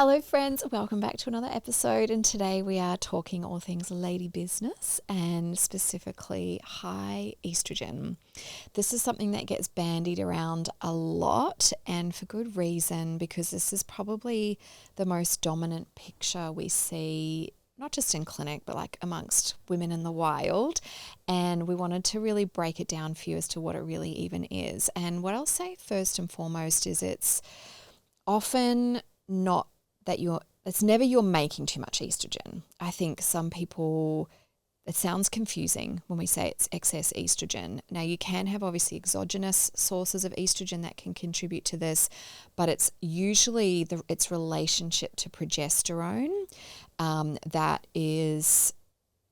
Hello friends, welcome back to another episode, and today we are talking all things lady business and specifically high estrogen. This is something that gets bandied around a lot, and for good reason, because this is probably the most dominant picture we see, not just in clinic, but like amongst women in the wild. And we wanted to really break it down for you as to what it really even is. And what I'll say first and foremost is it's often not that it's never you're making too much estrogen. I think some people, it sounds confusing when we say it's excess estrogen. Now you can have obviously exogenous sources of estrogen that can contribute to this, but it's usually its relationship to progesterone that is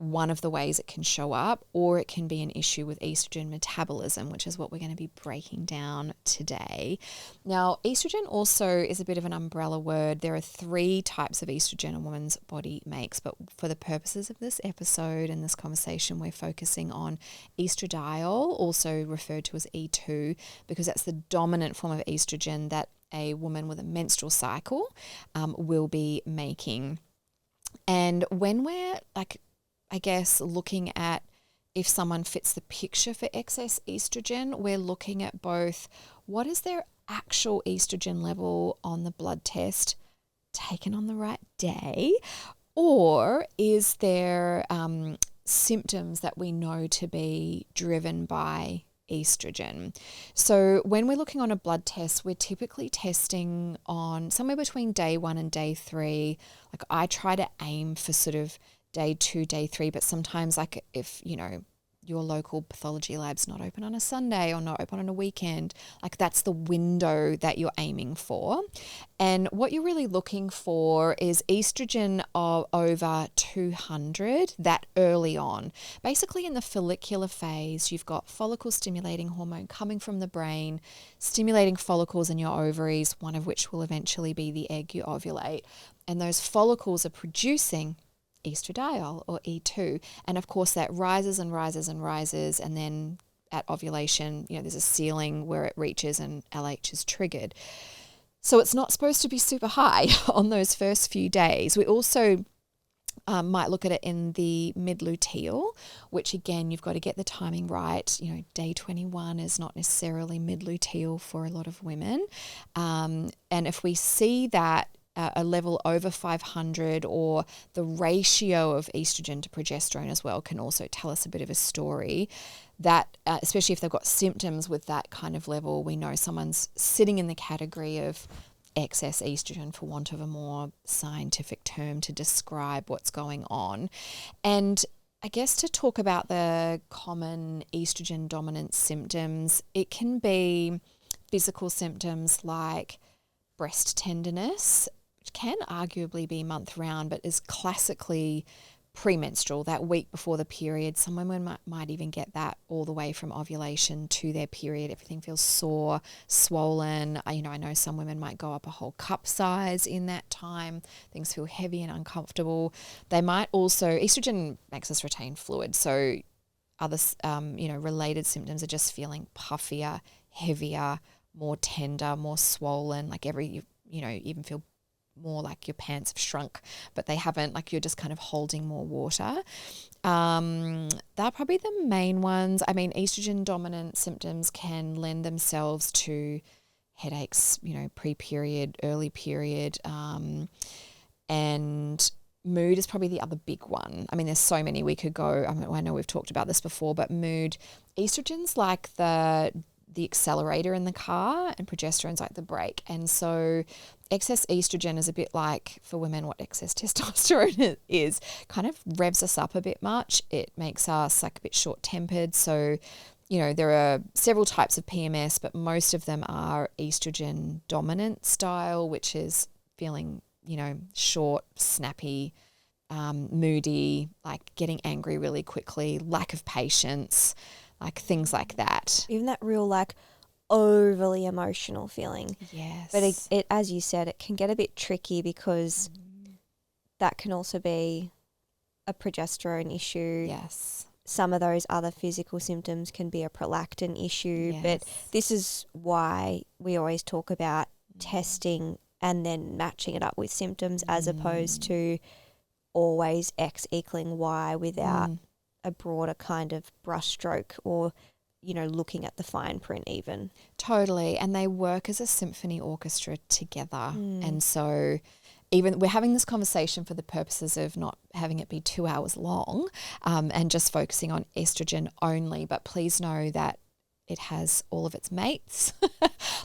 one of the ways it can show up, or it can be an issue with estrogen metabolism, which is what we're going to be breaking down today. Now, estrogen also is a bit of an umbrella word. There are 3 types of estrogen a woman's body makes, but for the purposes of this episode and this conversation, we're focusing on estradiol, also referred to as E2, because that's the dominant form of estrogen that a woman with a menstrual cycle will be making. And when we're looking at if someone fits the picture for excess estrogen, we're looking at both what is their actual estrogen level on the blood test taken on the right day, or is there symptoms that we know to be driven by estrogen. So when we're looking on a blood test, we're typically testing on somewhere between day 1 and day 3. Like I try to aim for sort of day 2, day 3, but sometimes like if, your local pathology lab's not open on a Sunday or not open on a weekend, like that's the window that you're aiming for. And what you're really looking for is estrogen of over 200 that early on. Basically in the follicular phase, you've got follicle stimulating hormone coming from the brain, stimulating follicles in your ovaries, one of which will eventually be the egg you ovulate. And those follicles are producing estradiol or E2, and of course that rises and rises and rises, and then at ovulation there's a ceiling where it reaches and LH is triggered. So it's not supposed to be super high on those first few days. We also might look at it in the mid-luteal, which again you've got to get the timing right. Day 21 is not necessarily mid-luteal for a lot of women, and if we see that a level over 500, or the ratio of estrogen to progesterone as well, can also tell us a bit of a story that, especially if they've got symptoms with that kind of level, we know someone's sitting in the category of excess estrogen, for want of a more scientific term to describe what's going on. And I guess to talk about the common estrogen dominant symptoms, it can be physical symptoms like breast tenderness, can arguably be month round, but is classically premenstrual, that week before the period. Some women might even get that all the way from ovulation to their period. Everything feels sore, swollen. I know some women might go up a whole cup size in that time. Things feel heavy and uncomfortable. They might also, estrogen makes us retain fluid. So other, related symptoms are just feeling puffier, heavier, more tender, more swollen, like even feel more like your pants have shrunk, but they haven't, like you're just kind of holding more water. They're probably the main ones. I mean, estrogen dominant symptoms can lend themselves to headaches, pre-period, early period, and mood is probably the other big one. I mean, there's so many we could go. I know we've talked about this before, but mood, estrogen's like the accelerator in the car, and progesterone's like the brake. And so excess estrogen is a bit like, for women, what excess testosterone is. Kind of revs us up a bit much. It makes us like a bit short-tempered. So, there are several types of PMS, but most of them are estrogen dominant style, which is feeling, short, snappy, moody, like getting angry really quickly, lack of patience, like things like that. Even that real like overly emotional feeling. Yes. But it as you said, it can get a bit tricky because that can also be a progesterone issue. Yes. Some of those other physical symptoms can be a prolactin issue. Yes. But this is why we always talk about testing and then matching it up with symptoms as opposed to always X equaling Y without a broader kind of brushstroke or, you know, looking at the fine print even. Totally. And they work as a symphony orchestra together. And so even we're having this conversation for the purposes of not having it be 2 hours long and just focusing on estrogen only. But please know that it has all of its mates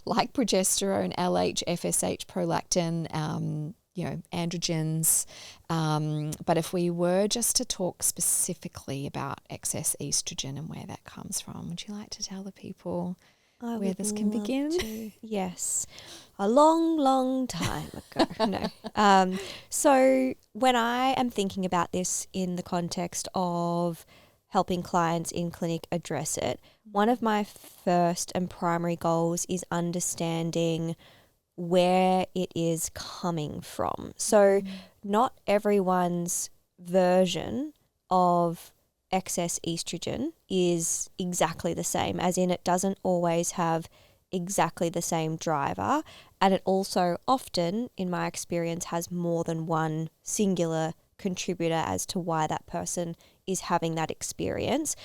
like progesterone, LH, FSH, prolactin, you know, androgens. But if we were just to talk specifically about excess estrogen and where that comes from, would you like to tell the people where this can begin? Yes. A long, long time ago. No. So when I am thinking about this in the context of helping clients in clinic address it, one of my first and primary goals is understanding where it is coming from. So not everyone's version of excess estrogen is exactly the same, as in it doesn't always have exactly the same driver, and it also often, in my experience, has more than one singular contributor as to why that person is having that experience,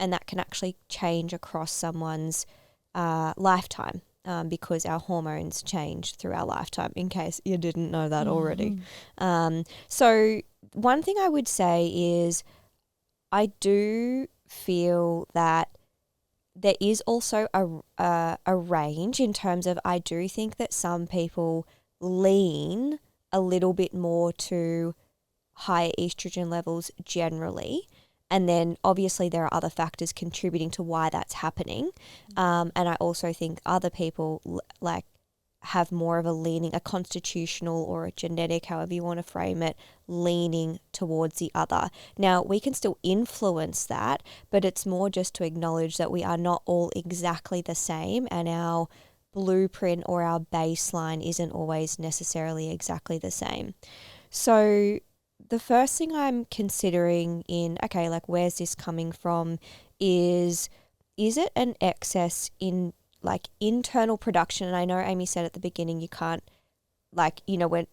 and that can actually change across someone's lifetime. Because our hormones change through our lifetime, in case you didn't know that already. So one thing I would say is I do feel that there is also a range in terms of, I do think that some people lean a little bit more to higher estrogen levels generally. And then obviously there are other factors contributing to why that's happening. And I also think other people like have more of a leaning, a constitutional or a genetic, however you want to frame it, leaning towards the other. Now, we can still influence that, but it's more just to acknowledge that we are not all exactly the same, and our blueprint or our baseline isn't always necessarily exactly the same. So the first thing I'm considering in, okay, like where's this coming from, is it an excess in like internal production? And I know Amy said at the beginning you can't, like, you know, when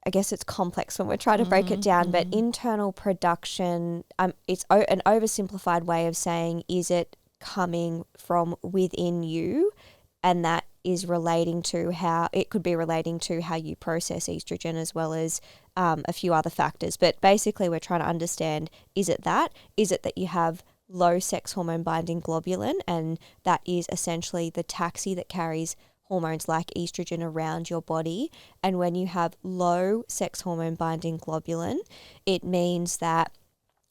I guess it's complex when we're trying to break it down, but internal production, it's an oversimplified way of saying, is it coming from within you? And that is relating to how, it could be relating to how you process estrogen as well as a few other factors. But basically we're trying to understand, is it that? Is it that you have low sex hormone binding globulin, and that is essentially the taxi that carries hormones like estrogen around your body? And when you have low sex hormone binding globulin, it means that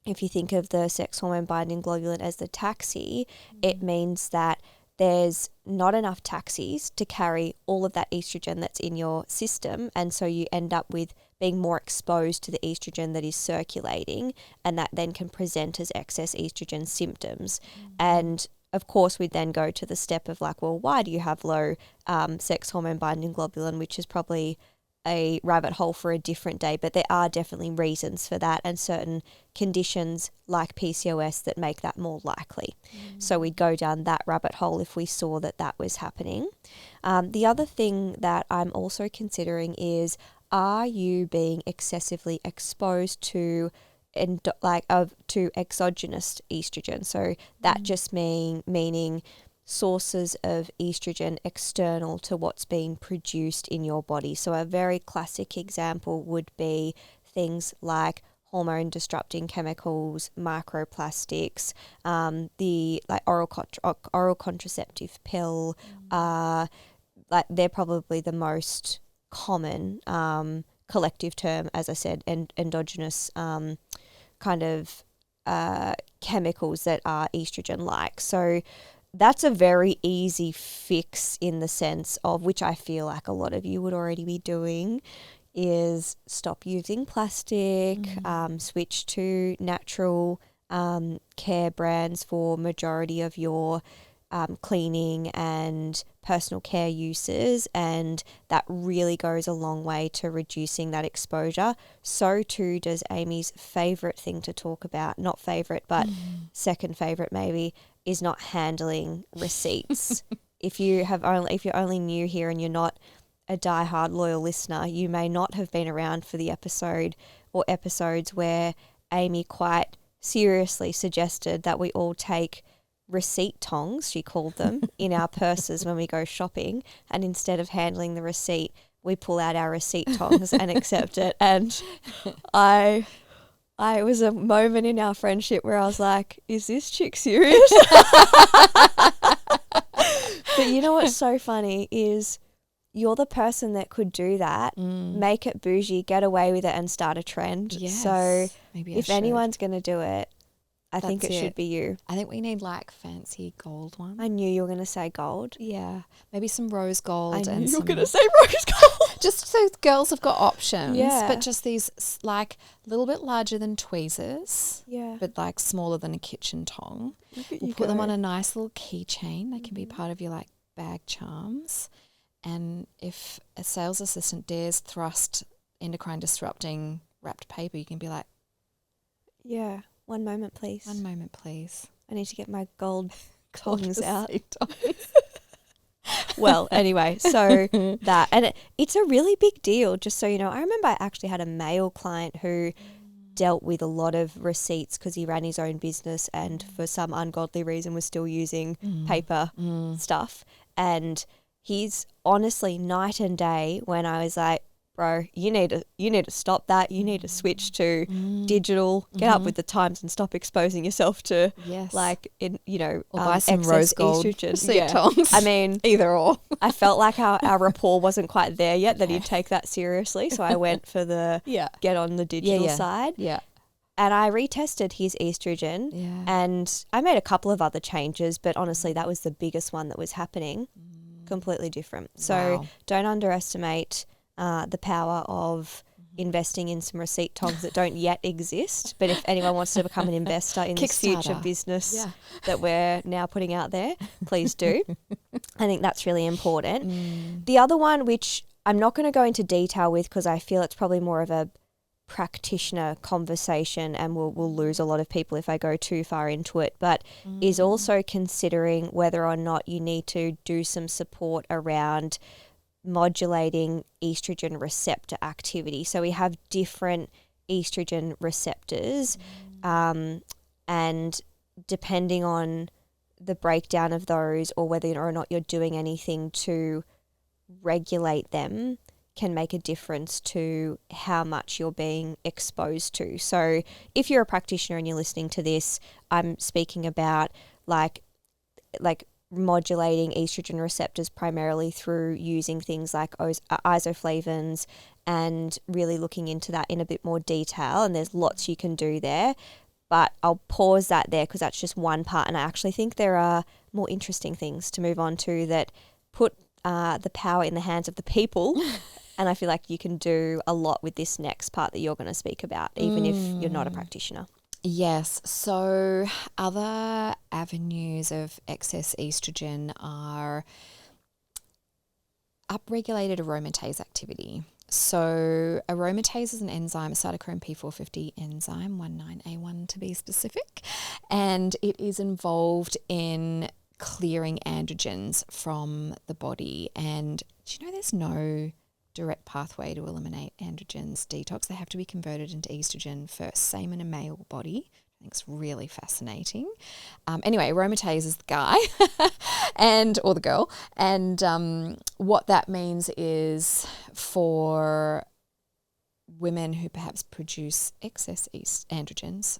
if you think of the sex hormone binding globulin as the taxi, it means that there's not enough taxis to carry all of that estrogen that's in your system. And so you end up with being more exposed to the estrogen that is circulating, and that then can present as excess estrogen symptoms. And of course, we then go to the step of like, well, why do you have low sex hormone binding globulin, which is probably a rabbit hole for a different day, but there are definitely reasons for that, and certain conditions like PCOS that make that more likely. So we'd go down that rabbit hole if we saw that that was happening. The other thing that I'm also considering is, are you being excessively exposed to exogenous estrogen? So that just meaning sources of estrogen external to what's being produced in your body. So a very classic example would be things like hormone disrupting chemicals, microplastics, the like oral contraceptive pill, like they're probably the most common collective term, as I said, endogenous kind of chemicals that are estrogen-like. So that's a very easy fix in the sense of, which I feel like a lot of you would already be doing, is stop using plastic, switch to natural care brands for majority of your cleaning and personal care uses, and that really goes a long way to reducing that exposure. So too does Amy's favorite thing to talk about, not favorite, but second favorite maybe, is not handling receipts. If you're only new here and you're not a diehard loyal listener, you may not have been around for the episode or episodes where Amy quite seriously suggested that we all take receipt tongs, she called them, in our purses when we go shopping, and instead of handling the receipt, we pull out our receipt tongs and accept it. And I was a moment in our friendship where I was like, is this chick serious? But you know what's so funny is you're the person that could do that, make it bougie, get away with it, and start a trend. Yes, so maybe if anyone's going to do it, I think it should be you. I think we need like fancy gold ones. I knew you were going to say gold. Yeah, maybe some rose gold. I knew you were going to say rose gold. Just so girls have got options. Yeah. But just these like a little bit larger than tweezers. Yeah. But like smaller than a kitchen tong. We'll put them on a nice little keychain. They can be part of your like bag charms. And if a sales assistant dares thrust endocrine disrupting wrapped paper, you can be like, yeah, one moment, please. one moment, please. I need to get my gold tongs out. receipt. Well, anyway, so that, and it's a really big deal, just so you know. I remember I actually had a male client who dealt with a lot of receipts because he ran his own business and for some ungodly reason was still using paper stuff. And he's honestly night and day when I was like, bro, you need to stop that. You need to switch to digital, get up with the times and stop exposing yourself to like, or buy some rose gold receipt tongs. I mean, either or. I felt like our rapport wasn't quite there yet that he'd take that seriously. So I went for the get on the digital side. Yeah. And I retested his estrogen and I made a couple of other changes, but honestly, that was the biggest one that was happening. Completely different. So don't underestimate the power of investing in some receipt tongs that don't yet exist. But if anyone wants to become an investor in this future business that we're now putting out there, please do. I think that's really important. The other one, which I'm not going to go into detail with because I feel it's probably more of a practitioner conversation and we'll lose a lot of people if I go too far into it, but is also considering whether or not you need to do some support around modulating estrogen receptor activity. So we have different estrogen receptors and depending on the breakdown of those or whether or not you're doing anything to regulate them can make a difference to how much you're being exposed to. So if you're a practitioner and you're listening to this, I'm speaking about like modulating estrogen receptors primarily through using things like isoflavones and really looking into that in a bit more detail. And there's lots you can do there, but I'll pause that there because that's just one part. And I actually think there are more interesting things to move on to that put the power in the hands of the people. And I feel like you can do a lot with this next part that you're going to speak about, even if you're not a practitioner. Yes. So other avenues of excess estrogen are upregulated aromatase activity. So aromatase is an enzyme, a cytochrome P450 enzyme, 19A1 to be specific, and it is involved in clearing androgens from the body. And do you know there's no direct pathway to eliminate androgens detox? They have to be converted into estrogen first, same in a male body. I think it's really fascinating. Anyway, aromatase is the guy or the girl. And what that means is for women who perhaps produce excess androgens,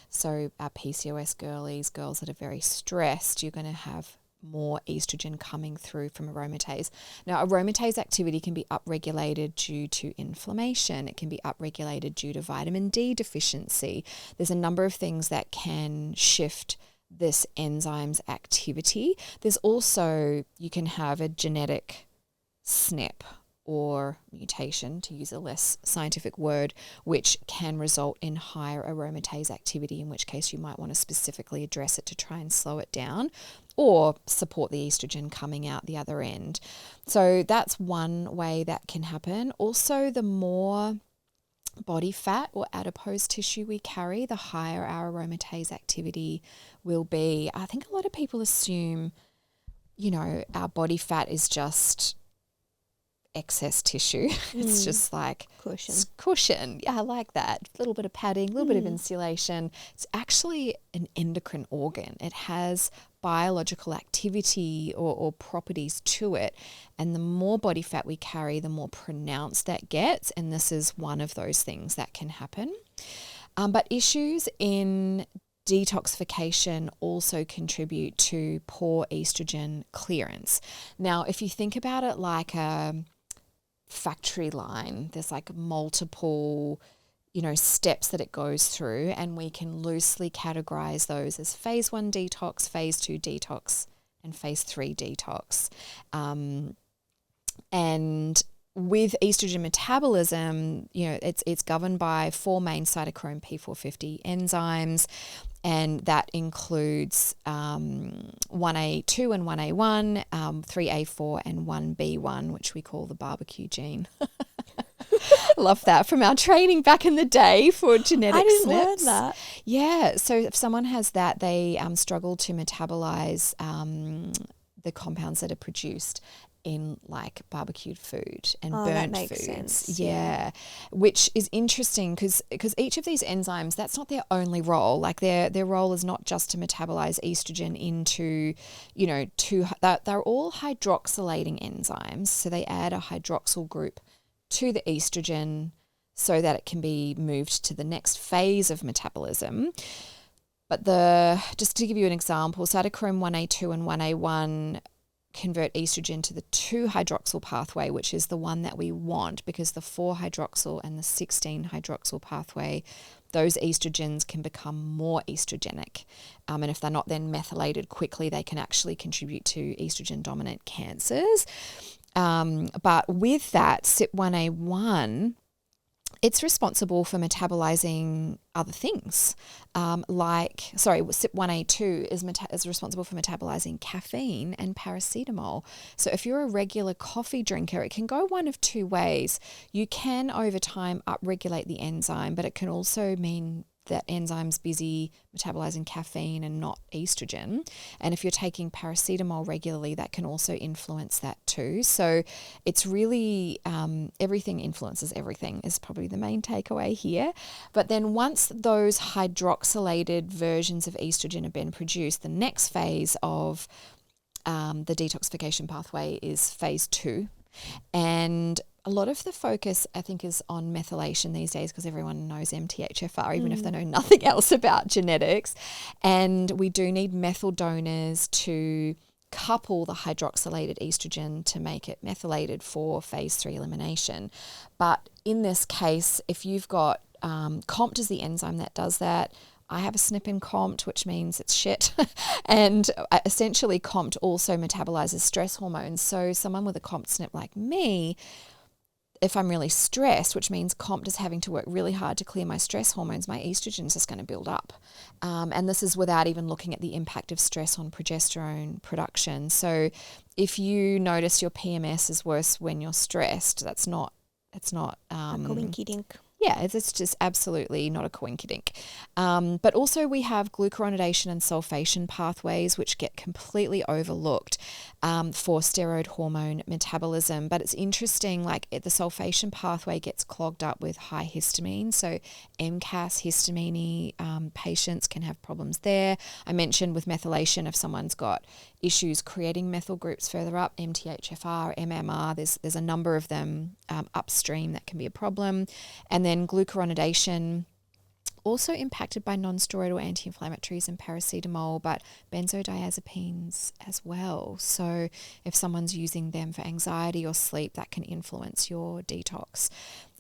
so our PCOS girlies, girls that are very stressed, you're going to have more estrogen coming through from aromatase. Now, aromatase activity can be upregulated due to inflammation. It can be upregulated due to vitamin D deficiency. There's a number of things that can shift this enzyme's activity. There's also, you can have a genetic SNP or mutation, to use a less scientific word, which can result in higher aromatase activity, in which case you might want to specifically address it to try and slow it down or support the estrogen coming out the other end. So that's one way that can happen. Also, the more body fat or adipose tissue we carry, the higher our aromatase activity will be. I think a lot of people assume, our body fat is just excess tissue. It's just like Cushion. Yeah, I like that. A little bit of padding, a little bit of insulation. It's actually an endocrine organ. It has biological activity or properties to it. And the more body fat we carry, the more pronounced that gets. And this is one of those things that can happen. But issues in detoxification also contribute to poor estrogen clearance. Now, if you think about it like a factory line, there's like multiple, steps that it goes through, and we can loosely categorize those as phase 1 detox, phase 2 detox, and phase 3 detox. And with estrogen metabolism, it's governed by 4 main cytochrome P450 enzymes, and that includes 1A2 and 1A1, 3A4 and 1B1, which we call the barbecue gene. Love that from our training back in the day for genetic I didn't snips. learn that. Yeah, so if someone has that, they struggle to metabolize the compounds that are produced in like barbecued food and burnt that makes foods. sense. Yeah. Which is interesting because each of these enzymes, that's not their only role. Like their role is not just to metabolize estrogen into, they're all hydroxylating enzymes. So they add a hydroxyl group to the estrogen so that it can be moved to the next phase of metabolism. But just to give you an example, cytochrome 1A2 and 1A1 convert estrogen to the 2-hydroxyl pathway, which is the one that we want, because the 4-hydroxyl and the 16-hydroxyl pathway, those estrogens can become more estrogenic. And if they're not then methylated quickly, they can actually contribute to estrogen-dominant cancers. But with that, CYP1A1, it's responsible for metabolizing other things. CYP1A2 is responsible for metabolizing caffeine and paracetamol. So if you're a regular coffee drinker, it can go one of two ways. You can over time upregulate the enzyme, but it can also mean that enzyme's busy metabolizing caffeine and not estrogen. And if you're taking paracetamol regularly, that can also influence that too. So it's really everything influences everything is probably the main takeaway here. But then once those hydroxylated versions of estrogen have been produced, the next phase of the detoxification pathway is phase 2. And a lot of the focus, I think, is on methylation these days because everyone knows MTHFR, even if they know nothing else about genetics. And we do need methyl donors to couple the hydroxylated estrogen to make it methylated for phase 3 elimination. But in this case, if you've got COMT is the enzyme that does that. I have a SNP in COMT, which means it's shit. And essentially COMT also metabolizes stress hormones. So someone with a COMT SNP like me, if I'm really stressed, which means COMT is having to work really hard to clear my stress hormones, my estrogen is just going to build up. And this is without even looking at the impact of stress on progesterone production. So if you notice your PMS is worse when you're stressed, it's not like a winky dink. Yeah, it's just absolutely not a coinkydink. But also we have glucuronidation and sulfation pathways, which get completely overlooked for steroid hormone metabolism. But it's interesting, like the sulfation pathway gets clogged up with high histamine. So MCAS histamine patients can have problems there. I mentioned with methylation, if someone's got issues creating methyl groups further up, MTHFR, MMR, there's a number of them upstream that can be a problem. And then glucuronidation, also impacted by non-steroidal anti-inflammatories and paracetamol, but benzodiazepines as well. So if someone's using them for anxiety or sleep, that can influence your detox.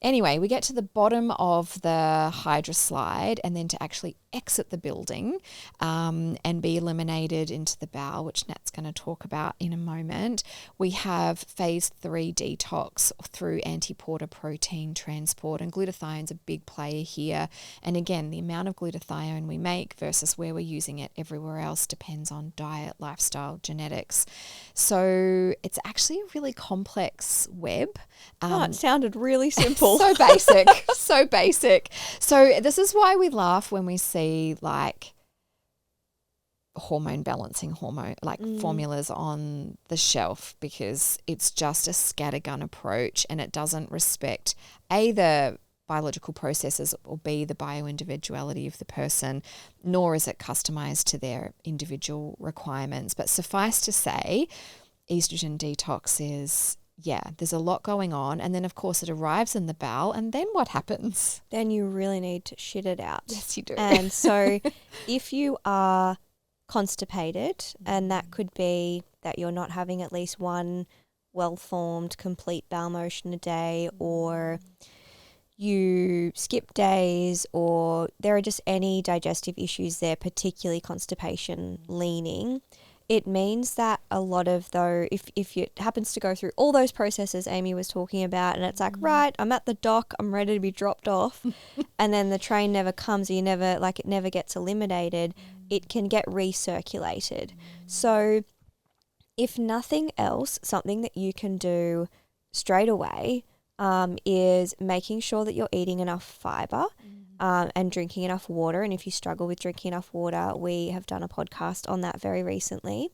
Anyway, we get to the bottom of the Hydra slide, and then to actually exit the building and be eliminated into the bowel, which Nat's going to talk about in a moment. We have phase 3 detox through antiporter protein transport, and glutathione's a big player here. And again, the amount of glutathione we make versus where we're using it everywhere else depends on diet, lifestyle, genetics. So it's actually a really complex web. It sounded really simple. So basic, so basic. So this is why we laugh when we see like hormone balancing formulas on the shelf, because it's just a scattergun approach, and it doesn't respect the biological processes or the bioindividuality of the person, nor is it customized to their individual requirements. But suffice to say, estrogen detox is, there's a lot going on. And then, of course, it arrives in the bowel. And then what happens? Then you really need to shit it out. Yes, you do. And so if you are constipated, and that could be that you're not having at least one well-formed, complete bowel motion a day, or you skip days, or there are just any digestive issues there, particularly constipation leaning, it means that a lot of if it happens to go through all those processes Amy was talking about, and it's like, right, I'm at the dock, I'm ready to be dropped off, and then the train never comes, or it never gets eliminated, it can get recirculated. So if nothing else, something that you can do straight away is making sure that you're eating enough fiber and drinking enough water. And if you struggle with drinking enough water, we have done a podcast on that very recently.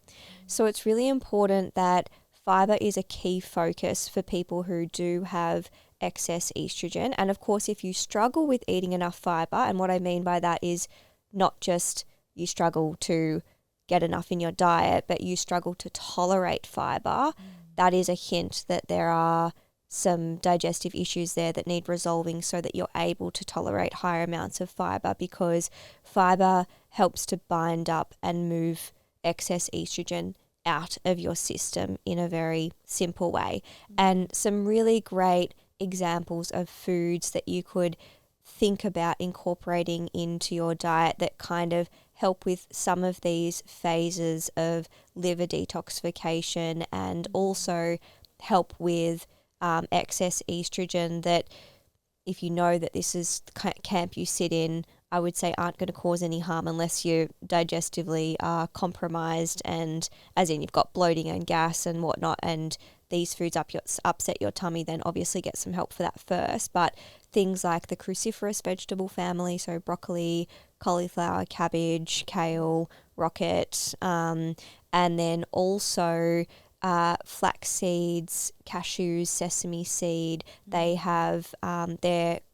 So it's really important that fiber is a key focus for people who do have excess estrogen. And of course, if you struggle with eating enough fiber, and what I mean by that is not just you struggle to get enough in your diet, but you struggle to tolerate fiber, that is a hint that there are some digestive issues there that need resolving, so that you're able to tolerate higher amounts of fiber, because fiber helps to bind up and move excess estrogen out of your system in a very simple way. And some really great examples of foods that you could think about incorporating into your diet that kind of help with some of these phases of liver detoxification, and also help with excess estrogen, that if you know that this is the camp you sit in, I would say aren't going to cause any harm unless you digestively are compromised, and as in you've got bloating and gas and whatnot, and these foods upset your tummy, then obviously get some help for that first. But things like the cruciferous vegetable family, so broccoli, cauliflower, cabbage, kale, rocket, and then also flax seeds, cashews, sesame seed, they have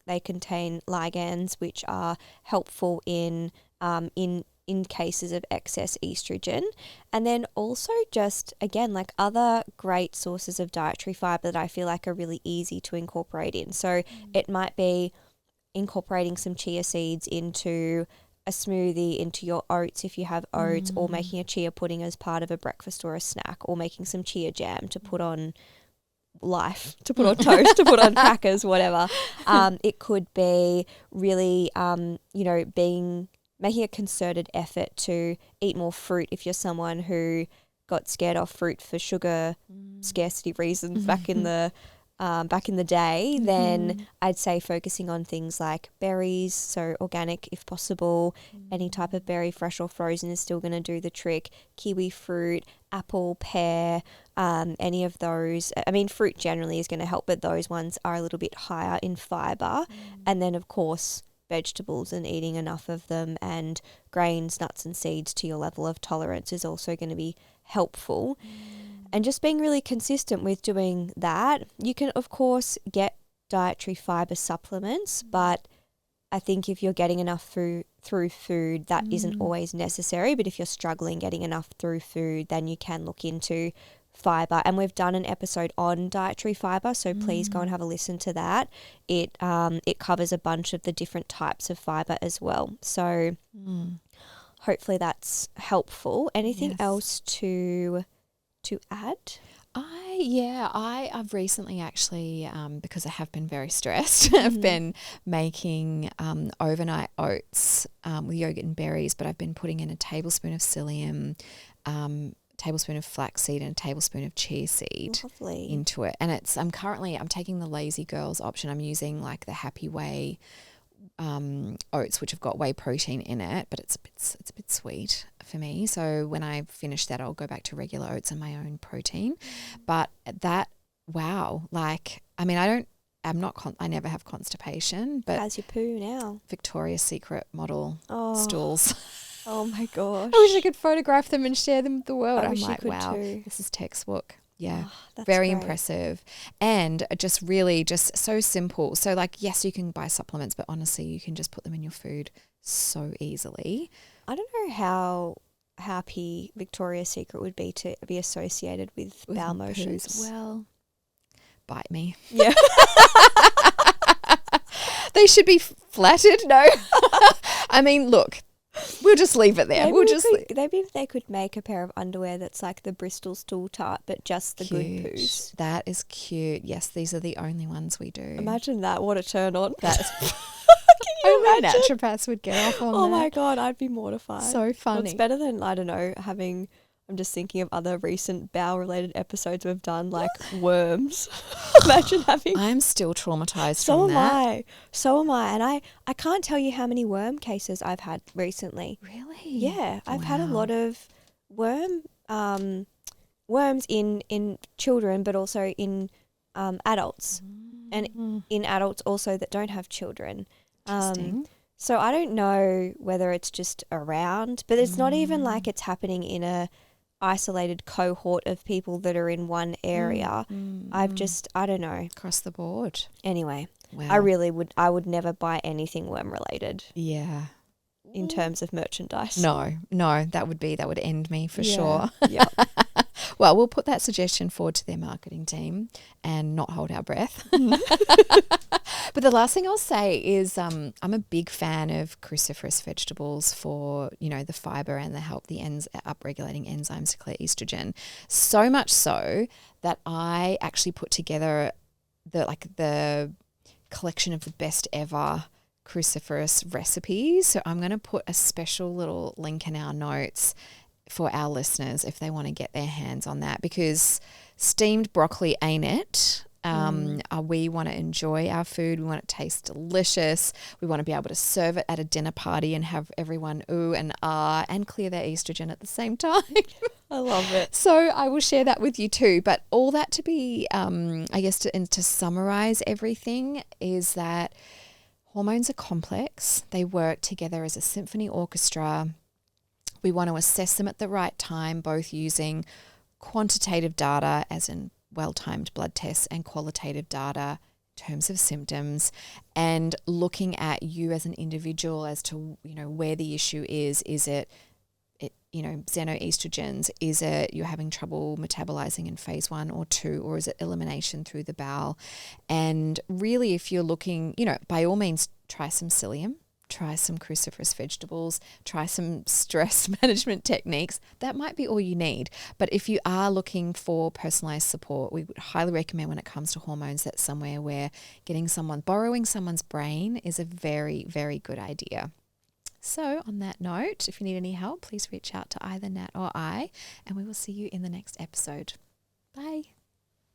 they contain ligands which are helpful in cases of excess estrogen. And then also just, again, like other great sources of dietary fiber that I feel like are really easy to incorporate in. So it might be incorporating some chia seeds into a smoothie, into your oats if you have oats, or making a chia pudding as part of a breakfast or a snack, or making some chia jam to put on to put on toast, to put on crackers, whatever. It could be really, making a concerted effort to eat more fruit if you're someone who got scared off fruit for sugar scarcity reasons back in the day. Then I'd say focusing on things like berries, so organic if possible. Any type of berry, fresh or frozen, is still going to do the trick. Kiwi fruit, apple, pear, any of those. I mean, fruit generally is going to help, but those ones are a little bit higher in fiber. And then, of course, vegetables, and eating enough of them, and grains, nuts and seeds to your level of tolerance is also going to be helpful. And just being really consistent with doing that. You can, of course, get dietary fiber supplements, but I think if you're getting enough through food, that isn't always necessary. But if you're struggling getting enough through food, then you can look into fiber. And we've done an episode on dietary fiber, so please go and have a listen to that. It covers a bunch of the different types of fiber as well. So hopefully that's helpful. Anything else to add? I've recently actually, because I have been very stressed, I've been making overnight oats with yogurt and berries, but I've been putting in a tablespoon of psyllium, tablespoon of flaxseed, and a tablespoon of chia seed into it. And I'm taking the Lazy Girls option. I'm using like the Happy Whey oats, which have got whey protein in it, but it's a bit sweet for me. So when I finish that, I'll go back to regular oats and my own protein. But that, I never have constipation, but how's your poo now? Victoria's Secret model stools. Oh my gosh. I wish I could photograph them and share them with the world. I I'm wish you like, could wow, too. this is textbook. Yeah. Oh, that's Very great. impressive. And just really just so simple. So like, yes, you can buy supplements, but honestly, you can just put them in your food so easily. I don't know how happy Victoria's Secret would be to be associated with bowel poos. motions. Well, bite me. Yeah. They should be flattered. No. I mean, look, we'll just leave it there. Maybe if they could make a pair of underwear that's like the Bristol stool tart, but just the good poos. That is cute. Yes, these are the only ones we do. Imagine that. What a turn on. That's Can you only imagine? naturopaths would get off on that. Oh my God, I'd be mortified. So funny. Well, it's better than, I don't know, I'm just thinking of other recent bowel-related episodes we've done, like worms. Imagine having... I'm still traumatized from that. So am I. And I can't tell you how many worm cases I've had recently. Really? Yeah. I've had a lot of worms in children, but also in adults. And in adults also that don't have children. Interesting. So I don't know whether it's just around, but it's not even like it's happening in a isolated cohort of people that are in one area. I don't know. Across the board. Anyway, Wow. I would never buy anything worm related Yeah. in terms of merchandise. No, that would end me for sure. Yeah. Well, we'll put that suggestion forward to their marketing team and not hold our breath. But the last thing I'll say is I'm a big fan of cruciferous vegetables for, the fiber and the help the upregulating enzymes to clear estrogen. So much so that I actually put together the collection of the best ever cruciferous recipes. So I'm going to put a special little link in our notes for our listeners if they want to get their hands on that, because steamed broccoli ain't it. We want to enjoy our food. We want it to taste delicious. We want to be able to serve it at a dinner party and have everyone ooh and ah and clear their estrogen at the same time. I love it. So I will share that with you too. But all that to be, I guess to summarize everything is that hormones are complex. They work together as a symphony orchestra. We want to assess them at the right time, both using quantitative data, as in well-timed blood tests, and qualitative data in terms of symptoms, and looking at you as an individual as to, where the issue is. Is it xenoestrogens? Is it you're having trouble metabolizing in phase 1 or 2, or is it elimination through the bowel? And really, if you're looking, by all means, try some psyllium. Try some cruciferous vegetables, try some stress management techniques. That might be all you need. But if you are looking for personalized support, we would highly recommend when it comes to hormones, that's somewhere where borrowing someone's brain is a very, very good idea. So on that note, if you need any help, please reach out to either Nat or I, and we will see you in the next episode. Bye.